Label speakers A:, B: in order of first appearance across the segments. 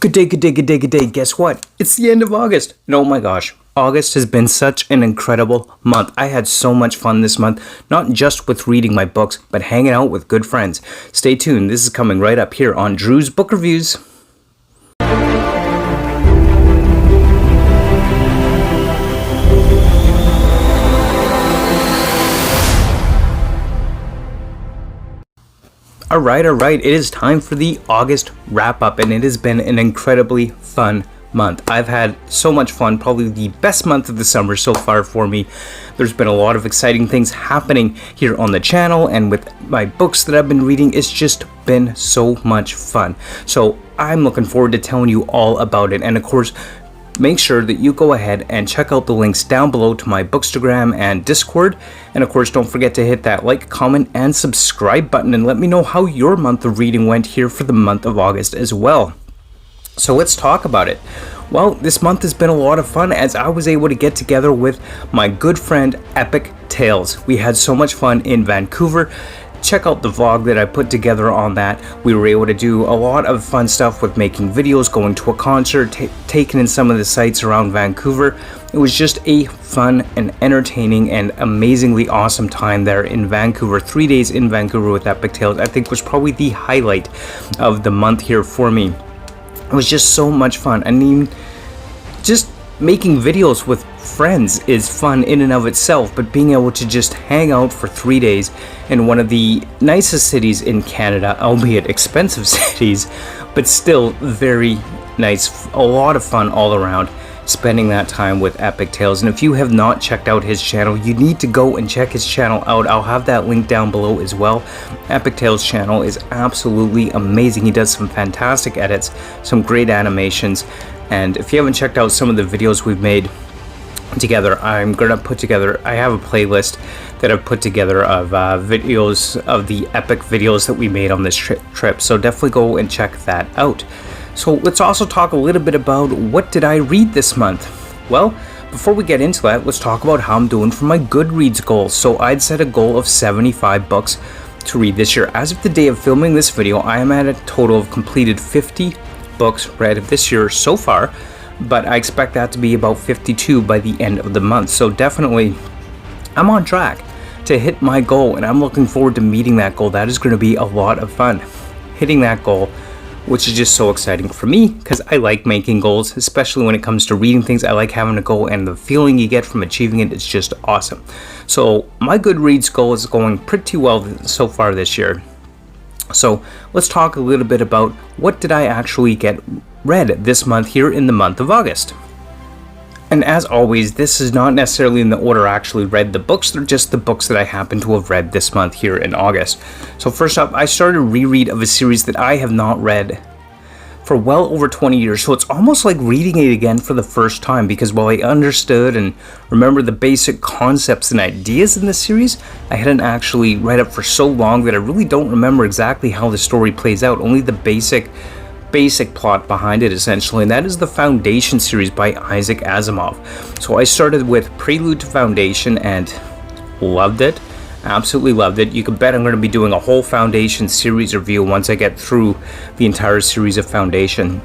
A: Good day. Guess what? It's the end of August. And oh my gosh, August has been such an incredible month. I had so much fun this month, not just with reading my books, but hanging out with good friends. Stay tuned. This is coming right up here on Drew's Book Reviews. All right. It is time for the August wrap-up, and it has been an incredibly fun month. I've had so much fun, probably the best month of the summer so far for me. There's been a lot of exciting things happening here on the channel, and with my books that I've been reading, it's just been so much fun. So I'm looking forward to telling you all about it, and of course, make sure that you go ahead and check out the links down below to my Bookstagram and Discord. And of course, don't forget to hit that like, comment, and subscribe button and let me know how your month of reading went here for the month of August as well. So let's talk about it. Well, this month has been a lot of fun as I was able to get together with my good friend Epic Tales. We had so much fun in Vancouver. Check out the vlog that I put together on that. We were able to do a lot of fun stuff with making videos, going to a concert, taking in some of the sights around Vancouver. It was just a fun and entertaining and amazingly awesome time there in Vancouver. 3 days in Vancouver with Epic Tales, I think, was probably the highlight of the month here for me. It was just so much fun. I mean, just making videos with friends is fun in and of itself, but being able to just hang out for 3 days in one of the nicest cities in Canada, albeit expensive cities, but still very nice, a lot of fun all around, spending that time with Epic Tales. And if you have not checked out his channel, you need to go and check his channel out. I'll have that link down below as well. Epic Tales channel is absolutely amazing. He does some fantastic edits, some great animations, and if you haven't checked out some of the videos we've made together, I have a playlist that I've put together of videos of the epic videos that we made on this trip, so definitely go and check that out. So let's also talk a little bit about what did I read this month. Well, before we get into that, let's talk about how I'm doing for my Goodreads goals. So I'd set a goal of 75 books to read this year. As of the day of filming this video, I am at a total of completed 50 books read this year so far, but I expect that to be about 52 by the end of the month. So definitely I'm on track to hit my goal, and I'm looking forward to meeting that goal. That is going to be a lot of fun, hitting that goal, which is just so exciting for me because I like making goals, especially when it comes to reading things. I like having a goal, and the feeling you get from achieving it is just awesome. So my Goodreads goal is going pretty well so far this year. So let's talk a little bit about what did I actually get read this month here in the month of August. And as always, this is not necessarily in the order I actually read the books, they're just the books that I happen to have read this month here in August. So first up, I started a reread of a series that I have not read for well over 20 years, so it's almost like reading it again for the first time, because while I understood and remember the basic concepts and ideas in the series, I hadn't actually read it for so long that I really don't remember exactly how the story plays out, only the basic plot behind it essentially, and that is the Foundation series by Isaac Asimov. So I started with Prelude to Foundation and loved it. Absolutely loved it. You can bet I'm going to be doing a whole Foundation series review once I get through the entire series of Foundation.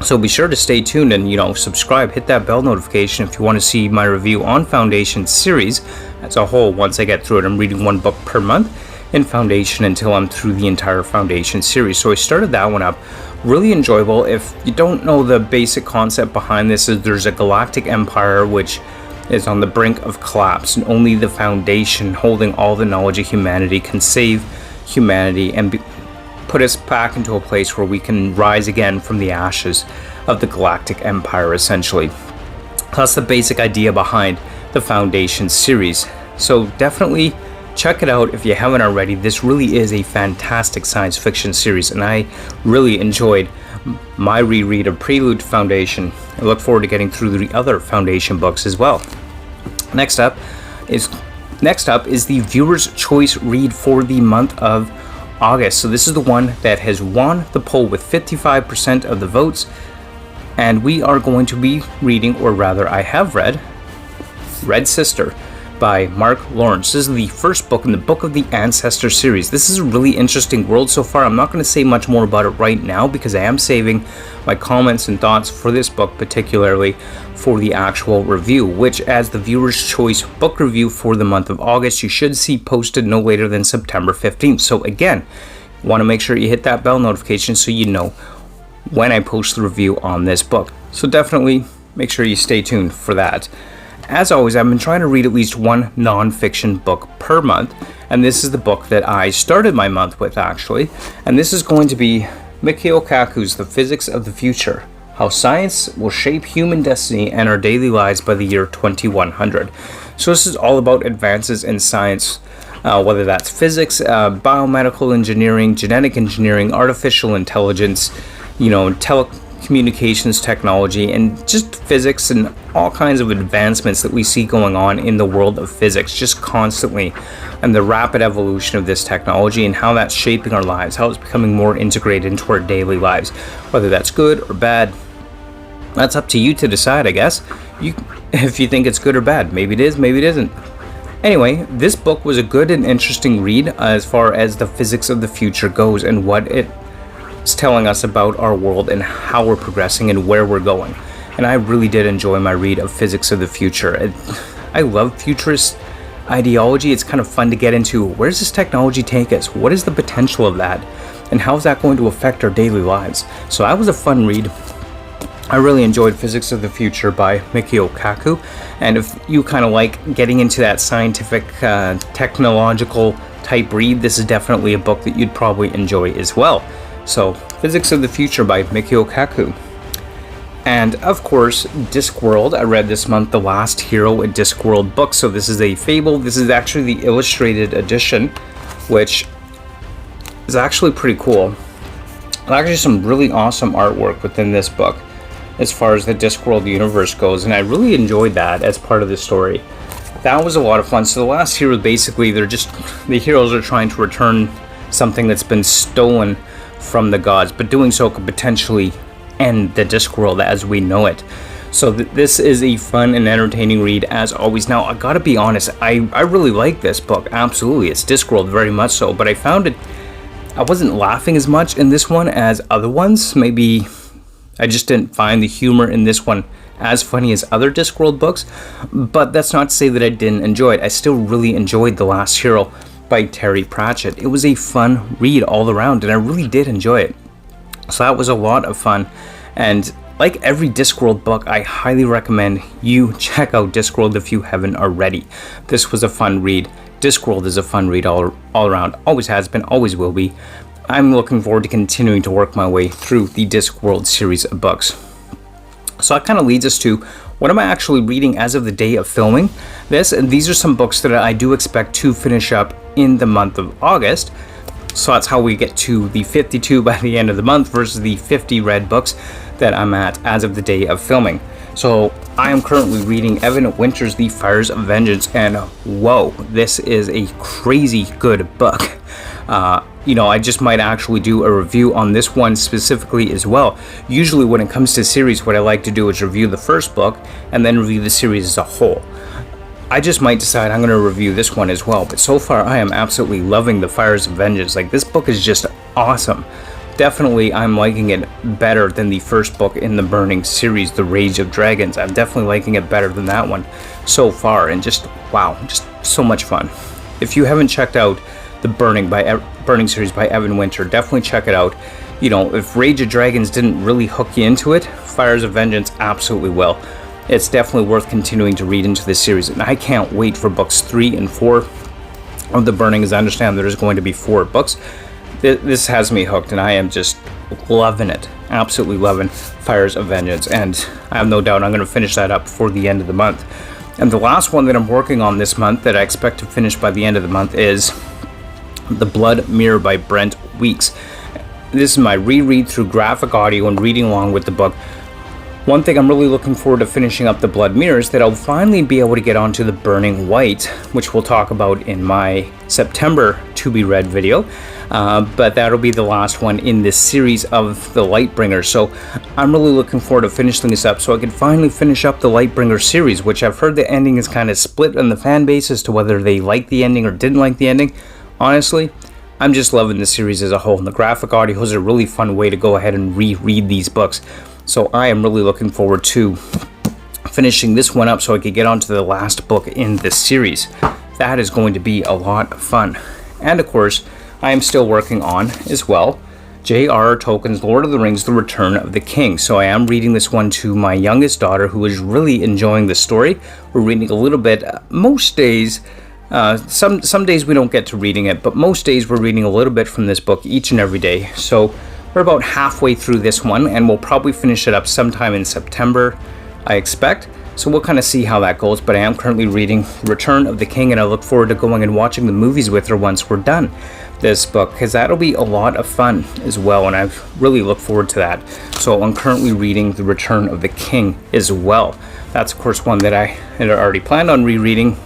A: So be sure to stay tuned and, subscribe, hit that bell notification if you want to see my review on Foundation series as a whole once I get through it. I'm reading one book per month in Foundation until I'm through the entire Foundation series. So I started that one up. Really enjoyable. If you don't know the basic concept behind this, is there's a galactic empire which is on the brink of collapse, and only the Foundation, holding all the knowledge of humanity, can save humanity and put us back into a place where we can rise again from the ashes of the galactic empire, essentially. That's the basic idea behind the Foundation series. So definitely check it out if you haven't already. This really is a fantastic science fiction series, and I really enjoyed my reread of Prelude to Foundation. I look forward to getting through the other Foundation books as well. Next up is the Viewer's Choice read for the month of August. So this is the one that has won the poll with 55% of the votes, and we are going to be reading, or rather I have read, Red Sister by Mark Lawrence. This is the first book in the Book of the Ancestor series. This is a really interesting world so far. I'm not going to say much more about it right now because I am saving my comments and thoughts for this book, particularly for the actual review, which, as the viewer's choice book review for the month of August, you should see posted no later than September 15th. So again, want to make sure you hit that bell notification so you know when I post the review on this book. So definitely make sure you stay tuned for that. As always, I've been trying to read at least one non-fiction book per month, and this is the book that I started my month with, actually. And this is going to be Mikio Kaku's The Physics of the Future: How Science Will Shape Human Destiny and Our Daily Lives by the Year 2100. So this is all about advances in science, whether that's physics, biomedical engineering, genetic engineering, artificial intelligence, telecommunications technology, and just physics and all kinds of advancements that we see going on in the world of physics just constantly, and the rapid evolution of this technology and how that's shaping our lives, how it's becoming more integrated into our daily lives. Whether that's good or bad, that's up to you to decide, I guess. If you think it's good or bad, maybe it is, maybe it isn't. Anyway, this book was a good and interesting read as far as the physics of the future goes and what it's telling us about our world and how we're progressing and where we're going. And I really did enjoy my read of Physics of the Future. I love futurist ideology. It's kind of fun to get into. Where does this technology take us? What is the potential of that? And how is that going to affect our daily lives? So that was a fun read. I really enjoyed Physics of the Future by Mikio Kaku. And if you kind of like getting into that scientific, technological type read, this is definitely a book that you'd probably enjoy as well. So, Physics of the Future by Mikio Kaku. And of course, Discworld. I read this month The Last Hero, a Discworld book. So this is a fable. This is actually the illustrated edition, which is actually pretty cool. There's actually some really awesome artwork within this book as far as the Discworld universe goes, and I really enjoyed that as part of the story. That was a lot of fun. So The Last Hero, basically, the heroes are trying to return something that's been stolen from the gods, but doing so could potentially end the Discworld as we know it. So this is a fun and entertaining read as always. Now, I gotta be honest, I really like this book. Absolutely, it's Discworld, very much so, but I found I wasn't laughing as much in this one as other ones. Maybe I just didn't find the humor in this one as funny as other Discworld books, but that's not to say that I didn't enjoy it. I still really enjoyed The Last Hero by Terry Pratchett. It was a fun read all around, and I really did enjoy it. So that was a lot of fun, and like every Discworld book, I highly recommend you check out Discworld if you haven't already. This was a fun read. Discworld is a fun read all around. Always has been, always will be. I'm looking forward to continuing to work my way through the Discworld series of books. So that kind of leads us to what am I actually reading as of the day of filming this, and these are some books that I do expect to finish up in the month of August. So that's how we get to the 52 by the end of the month versus the 50 read books that I'm at as of the day of filming. So I am currently reading Evan Winter's The Fires of Vengeance, and whoa, this is a crazy good book. I just might actually do a review on this one specifically as well. Usually when it comes to series, what I like to do is review the first book and then review the series as a whole. I just might decide I'm going to review this one as well, but so far I am absolutely loving The Fires of Vengeance. Like, this book is just awesome. Definitely I'm liking it better than the first book in the Burning series, The Rage of Dragons. I'm definitely liking it better than that one so far, and just wow, just so much fun. If you haven't checked out the Burning series by Evan Winter, definitely check it out. If Rage of Dragons didn't really hook you into it, Fires of Vengeance absolutely will. It's definitely worth continuing to read into this series, and I can't wait for books 3 and 4 of the Burning, as I understand there's going to be 4 books. This has me hooked, and I am just loving it. Absolutely loving Fires of Vengeance, and I have no doubt I'm going to finish that up before the end of the month. And the last one that I'm working on this month that I expect to finish by the end of the month is The Blood Mirror by Brent Weeks. This is my reread through graphic audio and reading along with the book. One thing I'm really looking forward to finishing up The Blood Mirror is that I'll finally be able to get onto The Burning White, which we'll talk about in my September to be read video, but that'll be the last one in this series of the Lightbringer. So I'm really looking forward to finishing this up so I can finally finish up the Lightbringer series, which I've heard the ending is kind of split on the fan base as to whether they liked the ending or didn't like the ending. Honestly, I'm just loving the series as a whole, and the graphic audio is a really fun way to go ahead and reread these books. So I am really looking forward to finishing this one up so I could get on to the last book in this series. That is going to be a lot of fun. And of course, I am still working on, as well, J.R.R. Tolkien's Lord of the Rings, The Return of the King. So I am reading this one to my youngest daughter, who is really enjoying the story. We're reading a little bit most days. Some days we don't get to reading it, but most days we're reading a little bit from this book each and every day. So we're about halfway through this one, and we'll probably finish it up sometime in September, I expect. So we'll kind of see how that goes, but I am currently reading Return of the King, and I look forward to going and watching the movies with her once we're done this book, because that'll be a lot of fun as well, and I really look forward to that. So I'm currently reading The Return of the King as well. That's of course one that I had already planned on rereading.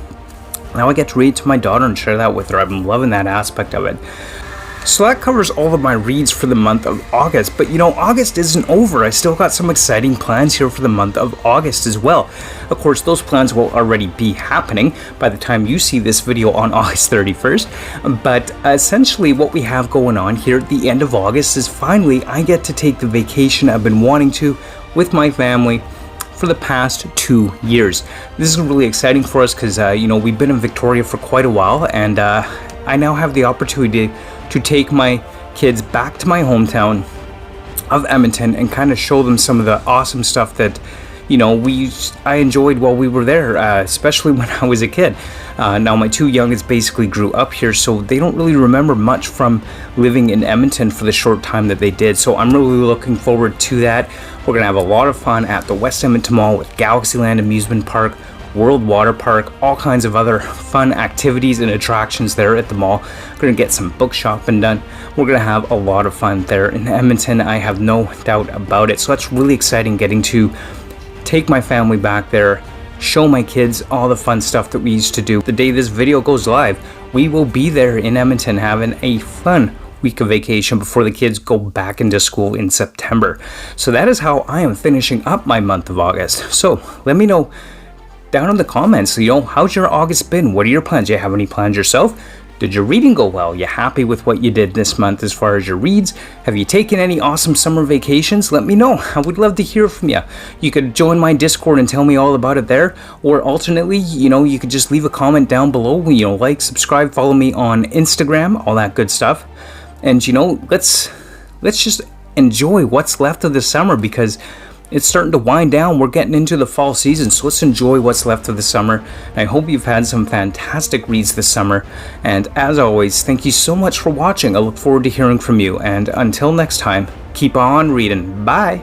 A: Now I get to read to my daughter and share that with her. I'm loving that aspect of it. So that covers all of my reads for the month of August, but August isn't over. I still got some exciting plans here for the month of August as well. Of course, those plans will already be happening by the time you see this video on August 31st, but essentially what we have going on here at the end of August is finally I get to take the vacation I've been wanting to with my family for the past 2 years. This is really exciting for us because, we've been in Victoria for quite a while, and I now have the opportunity to take my kids back to my hometown of Edmonton and kind of show them some of the awesome stuff that, I enjoyed while we were there, especially when I was a kid. Now my two youngest basically grew up here, so they don't really remember much from living in Edmonton for the short time that they did. So I'm really looking forward to that. We're going to have a lot of fun at the West Edmonton Mall with Galaxyland Amusement Park, World Water Park, all kinds of other fun activities and attractions there at the mall. We're going to get some book shopping done. We're going to have a lot of fun there in Edmonton. I have no doubt about it. So that's really exciting, getting to take my family back there, show my kids all the fun stuff that we used to do. The day this video goes live, we will be there in Edmonton having a fun week of vacation before the kids go back into school in September. So that is how I am finishing up my month of August. So let me know down in the comments, how's your August been? What are your plans? Do you have any plans yourself? Did your reading go well? You happy with what you did this month as far as your reads? Have you taken any awesome summer vacations? Let me know. I would love to hear from you. You could join my Discord and tell me all about it there. Or alternately, you could just leave a comment down below. Like, subscribe, follow me on Instagram, all that good stuff. And let's just enjoy what's left of the summer, because it's starting to wind down. We're getting into the fall season, so let's enjoy what's left of the summer. And I hope you've had some fantastic reads this summer. And as always, thank you so much for watching. I look forward to hearing from you. And until next time, keep on reading. Bye.